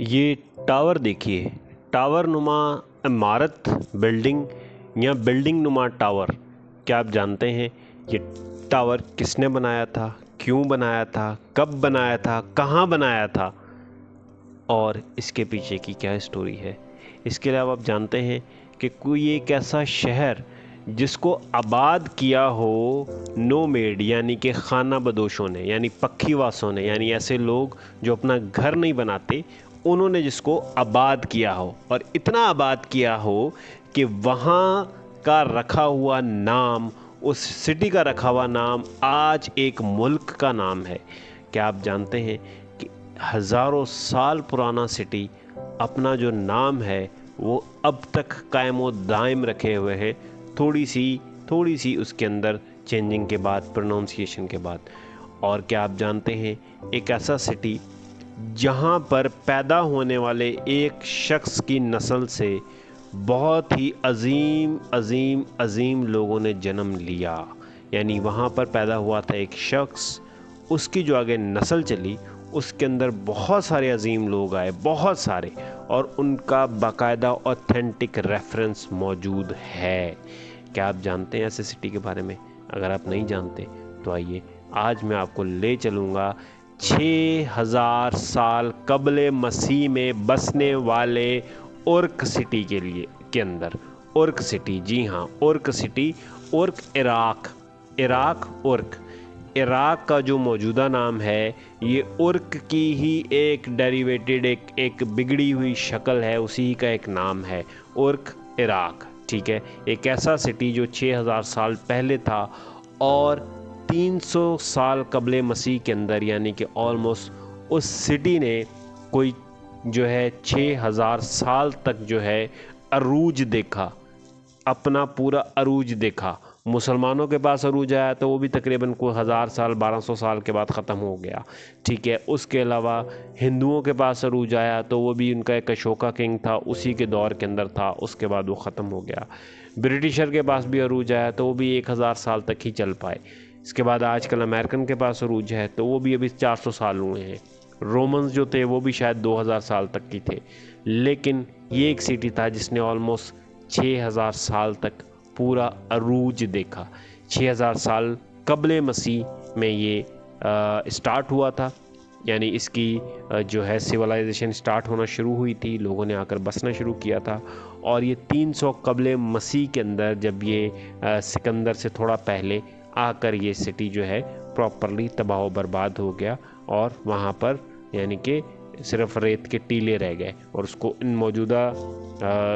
ये टावर देखिए, टावर नुमा इमारत, बिल्डिंग या बिल्डिंग नुमा टावर। क्या आप जानते हैं ये टावर किसने बनाया था, क्यों बनाया था, कब बनाया था, कहाँ बनाया था और इसके पीछे की क्या स्टोरी है। इसके अलावा आप जानते हैं कि कोई एक ऐसा शहर जिसको आबाद किया हो नोमेड यानी कि खाना बदोशों ने, यानी पक्षीवासों ने, यानी ऐसे लोग जो अपना घर नहीं बनाते, उन्होंने जिसको आबाद किया हो, और इतना आबाद किया हो कि वहाँ का रखा हुआ नाम, उस सिटी का रखा हुआ नाम आज एक मुल्क का नाम है। क्या आप जानते हैं कि हज़ारों साल पुराना सिटी अपना जो नाम है वो अब तक कायम व दायम रखे हुए है, थोड़ी सी उसके अंदर चेंजिंग के बाद, प्रोनाउंसिएशन के बाद। और क्या आप जानते हैं एक ऐसा सिटी जहाँ पर पैदा होने वाले एक शख्स की नस्ल से बहुत ही अजीम अजीम अजीम लोगों ने जन्म लिया, यानी वहाँ पर पैदा हुआ था एक शख्स, उसकी जो आगे नस्ल चली उसके अंदर बहुत सारे अजीम लोग आए, बहुत सारे, और उनका बाकायदा ऑथेंटिक रेफरेंस मौजूद है। क्या आप जानते हैं ऐसे सिटी के बारे में? अगर आप नहीं जानते तो आइए आज मैं आपको ले चलूँगा 6000 साल कबले मसीह में बसने वाले उर्क सिटी के अंदर। उर्क सिटी, जी हाँ, उर्क सिटी। उर्क इराक उर्क। इराक का जो मौजूदा नाम है ये उर्क की ही एक डेरिवेटेड, एक बिगड़ी हुई शक्ल है, उसी का एक नाम है उर्क, इराक। ठीक है, एक ऐसा सिटी जो 6000 साल पहले था और 300 साल कबले मसीह के अंदर, यानी कि ऑलमोस्ट उस सिटी ने कोई जो है 6000 साल तक जो है अरूज देखा, अपना पूरा अरूज देखा। मुसलमानों के पास अरूज आया तो वो भी तकरीबन कोई 1000 साल 1200 साल के बाद ख़त्म हो गया। ठीक है, उसके अलावा हिंदुओं के पास अरूज आया तो वो भी उनका एक अशोका किंग था, उसी के दौर के अंदर था, उसके बाद वो ख़त्म हो गया। ब्रिटिशर के पास भी अरूज आया तो वो भी 1000 साल तक ही चल पाए। इसके बाद आजकल अमेरिकन के पास अरूज है तो वो भी अभी 400 साल हुए हैं। रोमन्स जो थे वो भी शायद 2000 साल तक की थे, लेकिन ये एक सिटी था जिसने ऑलमोस्ट 6000 साल तक पूरा अरूज देखा। 6000 साल कबले मसीह में ये स्टार्ट हुआ था, यानी इसकी जो है सिविलाइजेशन स्टार्ट होना शुरू हुई थी, लोगों ने आकर बसना शुरू किया था। और ये 300 कबले मसीह के अंदर जब ये सिकंदर से थोड़ा पहले आकर ये सिटी जो है प्रॉपरली तबाह बर्बाद हो गया, और वहाँ पर यानी कि सिर्फ रेत के टीले रह गए। और उसको इन मौजूदा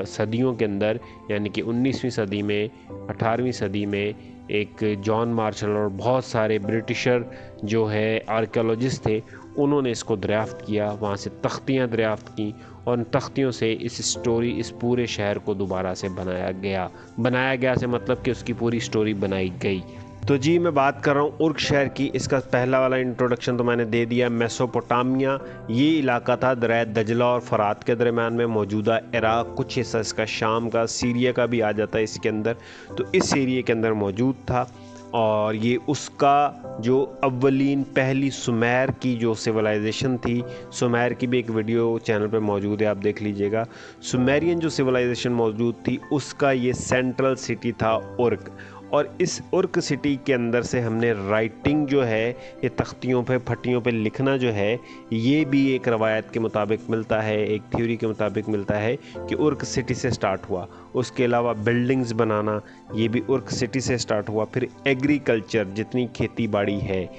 सदियों के अंदर, यानी कि 19वीं सदी में, 18वीं सदी में एक जॉन मार्शल और बहुत सारे ब्रिटिशर जो है आर्कियोलॉजिस्ट थे, उन्होंने इसको दरियाफ्त किया, वहाँ से तख्तियाँ दरियाफ्त की, और उन तख्तियों से इस पूरे शहर को दोबारा से बनाया गया से मतलब कि उसकी पूरी स्टोरी बनाई गई। तो जी मैं बात कर रहा हूँ उर्क शहर की। इसका पहला वाला इंट्रोडक्शन तो मैंने दे दिया। मेसोपोटामिया ये इलाका था दरिया दजला और फ़रात के दरमियान में, मौजूदा इराक, कुछ हिस्सा इसका शाम का, सीरिया का भी आ जाता है इसके अंदर, तो इस एरिया के अंदर मौजूद था। और ये उसका जो अव्वलीन पहली सुमेर की जो सिविलाइजेशन थी, सुमेर की भी एक वीडियो चैनल पे मौजूद है, आप देख लीजिएगा। सुमेरियन जो सिविलाइजेशन मौजूद थी उसका ये सेंट्रल सिटी था उर्क। और इस उर्क सिटी के अंदर से हमने राइटिंग जो है, ये तख्तियों पे फटियों पे लिखना जो है, ये भी एक रवायत के मुताबिक मिलता है, एक थ्योरी के मुताबिक मिलता है कि उर्क सिटी से स्टार्ट हुआ। उसके अलावा बिल्डिंग्स बनाना ये भी उर्क सिटी से स्टार्ट हुआ। फिर एग्रीकल्चर, जितनी खेती बाड़ी है,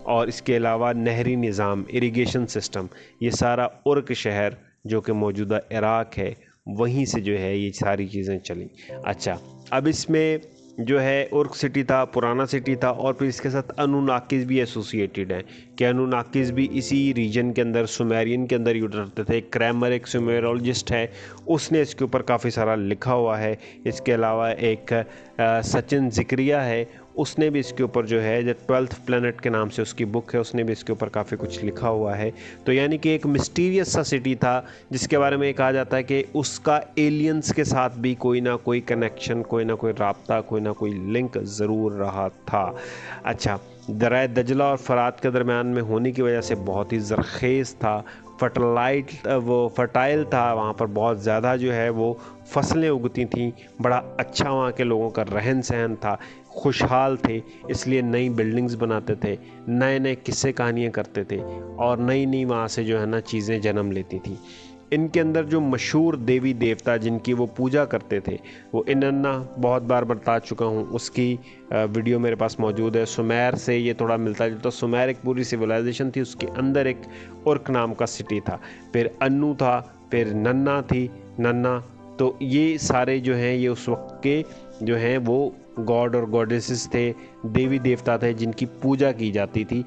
और इसके अलावा नहरी निज़ाम, इरिगेशन सिस्टम, ये सारा उर्क शहर जो कि मौजूदा इराक है, वहीं से जो है ये सारी चीज़ें चली। अच्छा, अब इसमें जो है उर्क सिटी था, पुराना सिटी था, और फिर इसके साथ अनुनाकिस भी एसोसिएटेड हैं कि अनुनाकिस भी इसी रीजन के अंदर, सुमेरियन के अंदर यूज करते थे। क्रैमर एक सुमेरोलॉजिस्ट है, उसने इसके ऊपर काफ़ी सारा लिखा हुआ है। इसके अलावा एक सचिन जिक्रिया है, उसने भी इसके ऊपर जो है, जो 12th प्लैनेट के नाम से उसकी बुक है, उसने भी इसके ऊपर काफ़ी कुछ लिखा हुआ है। तो यानी कि एक मिस्टीरियस सा सिटी था जिसके बारे में कहा जाता है कि उसका एलियंस के साथ भी कोई ना कोई कनेक्शन, कोई ना कोई राब्ता, कोई ना कोई लिंक ज़रूर रहा था। अच्छा, दरिया दजला और फ़रात के दरमियान में होने की वजह से बहुत ही ज़रखेज़ था, फर्टाइल था, वहाँ पर बहुत ज़्यादा जो है वो फसलें उगती थीं, बड़ा अच्छा वहाँ के लोगों का रहन सहन था, खुशहाल थे, इसलिए नई बिल्डिंग्स बनाते थे, नए नए किस्से कहानियाँ करते थे और नई नई वहाँ से जो है ना चीज़ें जन्म लेती थी। इनके अंदर जो मशहूर देवी देवता जिनकी वो पूजा करते थे, वो इनन्ना बहुत बार बता चुका हूँ, उसकी वीडियो मेरे पास मौजूद है। सुमेर से ये थोड़ा मिलता जुलता, सुमेर एक पूरी सिविलाइजेशन थी, उसके अंदर एक उर्क नाम का सिटी था, फिर अन्नू था, फिर नन्ना थी, नन्ना। तो ये सारे जो हैं ये उस वक्त के जो हैं वो गॉड और गॉडेसेस थे, देवी देवता थे जिनकी पूजा की जाती थी